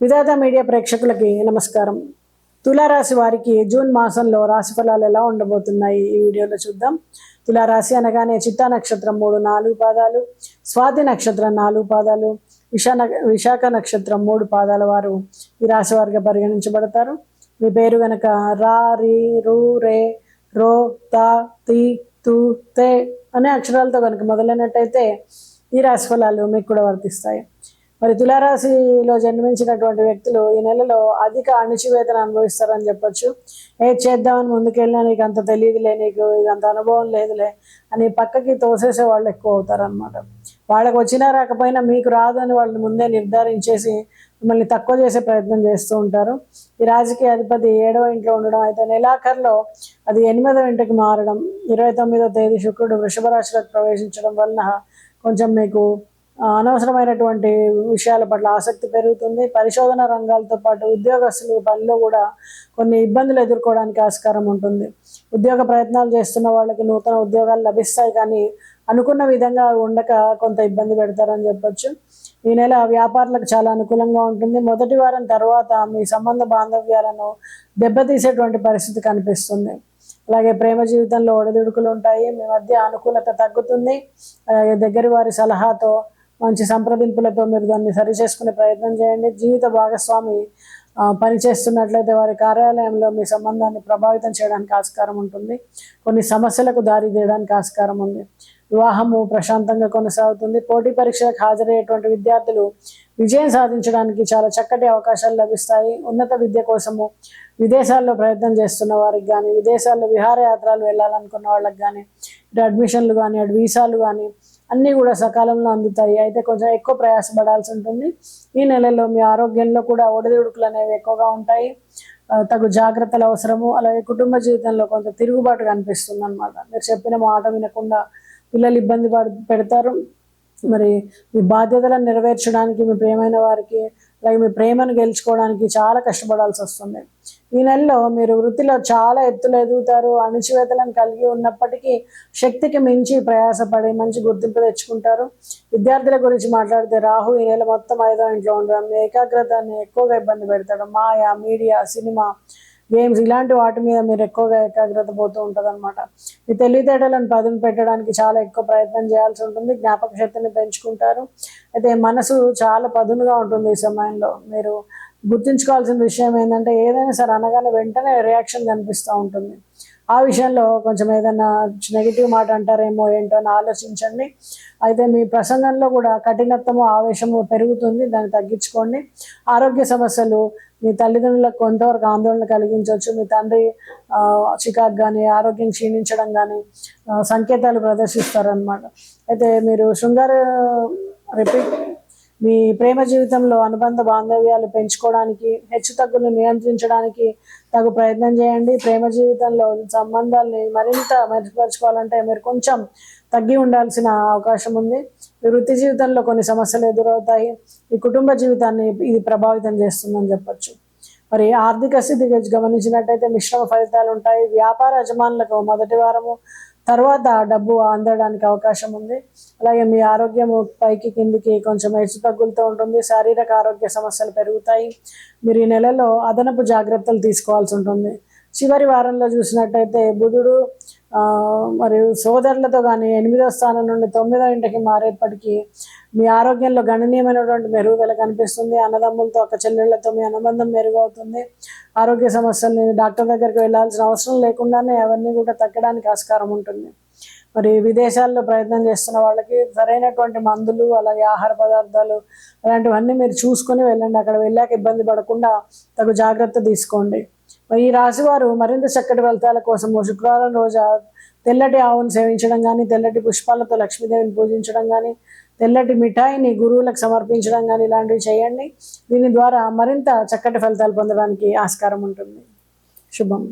విధాత media ప్రేక్షకులకి నమస్కారం. తులారాశి వారికి జూన్ మాసంలో రాశి ఫలాలు ఎలా ఉండబోతున్నాయి ఈ వీడియోలో చూద్దాం. తులారాశి అనగానే చిత్తా నక్షత్రం 3-4 పాదాలు, స్వాతి నక్షత్రం 4 పాదాలు, విశాఖ నక్షత్రం 3 పాదాల వారు ఈ రాశి వారిగా పరిగణించబడతారు. మీ పేరు గనక రా, రి, రు, రే, రో, తా, తి, తు, తే అనే అక్షరాలతో కనుక మొదలైనట్టయితే ఈ రాశి ఫలాలు మీకు కూడా వర్తిస్తాయి. మరి తులారాశిలో జన్మించినటువంటి వ్యక్తులు ఈ నెలలో అధిక అణిచివేతను అనుభవిస్తారని చెప్పొచ్చు. ఏది చేద్దామని ముందుకెళ్ళినా నీకు అంత తెలియదులే, నీకు అంత అనుభవం లేదులే అని పక్కకి తోసేసే వాళ్ళు ఎక్కువ అవుతారనమాట. వాళ్ళకు వచ్చినా రాకపోయినా మీకు రాదు అని వాళ్ళని ముందే నిర్ధారించేసి మిమ్మల్ని తక్కువ చేసే ప్రయత్నం చేస్తూ ఉంటారు. ఈ రాశికి అధిపతి 7వ ఇంట్లో ఉండడం, అయితే నెలాఖరులో అది 8వ ఇంటికి మారడం, 29వ తేదీ శుక్రుడు వృషభ రాశిలోకి ప్రవేశించడం వలన కొంచెం మీకు అనవసరమైనటువంటి విషయాల పట్ల ఆసక్తి పెరుగుతుంది. పరిశోధన రంగాలతో పాటు ఉద్యోగస్తులు పనిలో కూడా కొన్ని ఇబ్బందులు ఎదుర్కోవడానికి ఆస్కారం ఉంటుంది. ఉద్యోగ ప్రయత్నాలు చేస్తున్న వాళ్ళకి నూతన ఉద్యోగాలు లభిస్తాయి, కానీ అనుకున్న విధంగా ఉండక కొంత ఇబ్బంది పెడతారని చెప్పొచ్చు. ఈ నెల వ్యాపారులకు చాలా అనుకూలంగా ఉంటుంది. మొదటి వారం తర్వాత మీ సంబంధ బాంధవ్యాలను దెబ్బతీసేటువంటి పరిస్థితి కనిపిస్తుంది. అలాగే ప్రేమ జీవితంలో ఒడిదుడుకులు ఉంటాయి. మీ మధ్య అనుకూలత తగ్గుతుంది. అలాగే దగ్గరి వారి సలహాతో మంచి సంప్రదింపులతో మీరు దాన్ని సరిచేసుకునే ప్రయత్నం చేయండి. జీవిత భాగస్వామి పనిచేస్తున్నట్లయితే వారి కార్యాలయంలో మీ సంబంధాన్ని ప్రభావితం చేయడానికి ఆస్కారం ఉంటుంది. కొన్ని సమస్యలకు దారి తీయడానికి ఆస్కారం ఉంది. వివాహము ప్రశాంతంగా కొనసాగుతుంది. పోటీ పరీక్షలకు హాజరయ్యేటువంటి విద్యార్థులు విజయం సాధించడానికి చాలా చక్కటి అవకాశాలు లభిస్తాయి. ఉన్నత విద్య కోసము విదేశాల్లో ప్రయత్నం చేస్తున్న వారికి కానీ, విదేశాల్లో విహారయాత్రలు వెళ్ళాలనుకున్న వాళ్ళకి కానీ, ఇటు అడ్మిషన్లు కానీ, అటు వీసాలు కానీ అన్నీ కూడా సకాలంలో అందుతాయి. అయితే కొంచెం ఎక్కువ ప్రయాసపడాల్సి ఉంటుంది. ఈ నెలలో మీ ఆరోగ్యంలో కూడా ఒడిదుడుకులు అనేవి ఎక్కువగా ఉంటాయి. తగు జాగ్రత్తలు అవసరము. అలాగే కుటుంబ జీవితంలో కొంత తిరుగుబాటు కనిపిస్తుంది అనమాట. మీరు చెప్పిన మాట వినకుండా పిల్లలు ఇబ్బంది పెడతారు. మరి మీ బాధ్యతలను నెరవేర్చడానికి మీ ప్రియమైన వారికి, అలాగే మీ ప్రేమను గెలుచుకోవడానికి చాలా కష్టపడాల్సి వస్తుంది. ఈ నెలలో మీరు వృత్తిలో చాలా ఎత్తులు ఎదుగుతారు. అణిచివేతలను కలిగి ఉన్నప్పటికీ శక్తికి మించి ప్రయాసపడి మంచి గుర్తింపు తెచ్చుకుంటారు. విద్యార్థుల గురించి మాట్లాడితే రాహు ఈ నెల మొత్తం 5వ ఇంట్లో ఉండడం మీ ఏకాగ్రతని ఎక్కువగా ఇబ్బంది పెడతాడు. మాయా, మీడియా, సినిమా, గేమ్స్ ఇలాంటి వాటి మీద మీరు ఎక్కువగా ఏకాగ్రత పోతూ ఉంటుంది అనమాట. మీ తెలివితేటలను పదును పెట్టడానికి చాలా ఎక్కువ ప్రయత్నం చేయాల్సి ఉంటుంది. జ్ఞాపక శక్తిని పెంచుకుంటారు. అయితే మనసు చాలా పదునుగా ఉంటుంది ఈ సమయంలో. మీరు గుర్తుంచుకోవాల్సిన విషయం ఏంటంటే ఏదైనా సరే అనగానే వెంటనే రియాక్షన్ కనిపిస్తూ ఉంటుంది. ఆ విషయంలో కొంచెం ఏదైనా నెగిటివ్ మాట అంటారేమో ఏంటో అని ఆలోచించండి. అయితే మీ ప్రసంగంలో కూడా కఠినత్వము, ఆవేశము పెరుగుతుంది. దాన్ని తగ్గించుకోండి. ఆరోగ్య సమస్యలు మీ తల్లిదండ్రులకు కొంతవరకు ఆందోళన కలిగించవచ్చు. మీ తండ్రి చికాకు కానీ, ఆరోగ్యం క్షీణించడం కానీ సంకేతాలు ప్రదర్శిస్తారనమాట. అయితే మీరు మీ ప్రేమ జీవితంలో అనుబంధ బాంధవ్యాలు పెంచుకోవడానికి, హెచ్చుతగ్గులు నియంత్రించడానికి తగు ప్రయత్నం చేయండి. ప్రేమ జీవితంలో సంబంధాలని మరింత మెరుగుపరచుకోవాలంటే మీరు కొంచెం తగ్గి ఉండాల్సిన అవకాశం ఉంది. మీ వృత్తి జీవితంలో కొన్ని సమస్యలు ఎదురవుతాయి. ఈ కుటుంబ జీవితాన్ని ఇది ప్రభావితం చేస్తుందని చెప్పొచ్చు. మరి ఆర్థిక స్థితి గమనించినట్టయితే మిశ్రమ ఫలితాలు ఉంటాయి. వ్యాపార యజమానులకు మొదటి వారము తర్వాత డబ్బు అందడానికి అవకాశం ఉంది. అలాగే మీ ఆరోగ్యము పైకి కిందికి కొంచెం హెచ్చు తగ్గులతో ఉంటుంది. శారీరక ఆరోగ్య సమస్యలు పెరుగుతాయి. మీరు ఈ నెలలో అదనపు జాగ్రత్తలు తీసుకోవాల్సి ఉంటుంది. చివరి వారంలో చూసినట్టయితే బుధుడు మరియు సోదరులతో కానీ 8వ స్థానం నుండి 9వ ఇంటికి మారేప్పటికీ మీ ఆరోగ్యంలో గణనీయమైనటువంటి మెరుగుదల కనిపిస్తుంది. అన్నదమ్ములతో, అక్క చెల్లెళ్లతో మీ అనుబంధం మెరుగవుతుంది. ఆరోగ్య సమస్యల్ని డాక్టర్ దగ్గరికి వెళ్ళాల్సిన అవసరం లేకుండానే అవన్నీ కూడా తగ్గడానికి ఆస్కారం ఉంటుంది. మరి విదేశాల్లో ప్రయత్నం చేస్తున్న వాళ్ళకి సరైనటువంటి మందులు, అలాగే ఆహార పదార్థాలు అలాంటివన్నీ మీరు చూసుకొని వెళ్ళండి. అక్కడ వెళ్ళాక ఇబ్బంది పడకుండా తగు జాగ్రత్త తీసుకోండి. మరి ఈ రాశి వారు మరింత చక్కటి ఫలితాల కోసం శుక్రవారం రోజు తెల్లటి ఆవును సేవించడం కానీ, తెల్లటి పుష్పాలతో లక్ష్మీదేవిని పూజించడం కానీ, తెల్లటి మిఠాయిని గురువులకు సమర్పించడం కానీ ఇలాంటివి చేయండి. దీని ద్వారా మరింత చక్కటి ఫలితాలు పొందడానికి ఆస్కారం ఉంటుంది. శుభం.